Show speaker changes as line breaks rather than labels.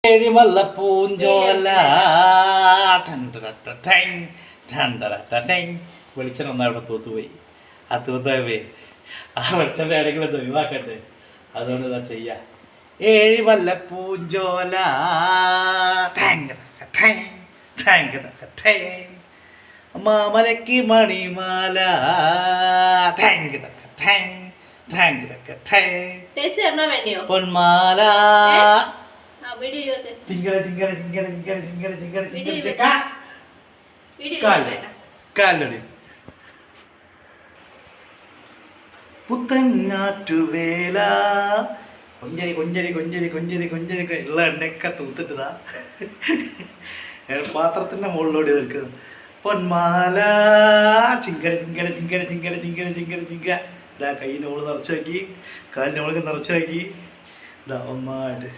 ഏഴിമല്ല പൂഞ്ചോല വെളിച്ചം ഒന്നും അവിടെ തൂത്തുപോയി. ആ തൂത്തുപോയി ആ വെളിച്ചൻ്റെ ഇടയ്ക്കുള്ള ഒഴിവാക്കട്ടെ. അതുകൊണ്ട് ഇതാ ചെയ്യാം. ഏഴിമല്ല പൂഞ്ചോല മാമലക്ക് മണിമാല പൊന്മാല കാലടി പുത്തങ്ങാറ്റുവേല കൊഞ്ചരി കൊഞ്ചരി കൊഞ്ചരി കൊഞ്ചരി കൊഞ്ചരി ഉള്ള എണ്ണയൊക്കെ തൂത്തിട്ടതാ പാത്രത്തിന്റെ മുകളിലൂടെ നിൽക്കുന്നത്. പൊന്മാല ചിങ്കട ചിങ്കട ചിങ്കട ചിങ്കട ചിങ്കട ചിങ്കട ചിങ്ക ഇതാ കൈയിൻ്റെ മുകളിൽ നിറച്ച് നോക്കി, കാലിൻ്റെ മുകളിൽ നിറച്ച് നോക്കി. ഇതാ ഒന്നായിട്ട്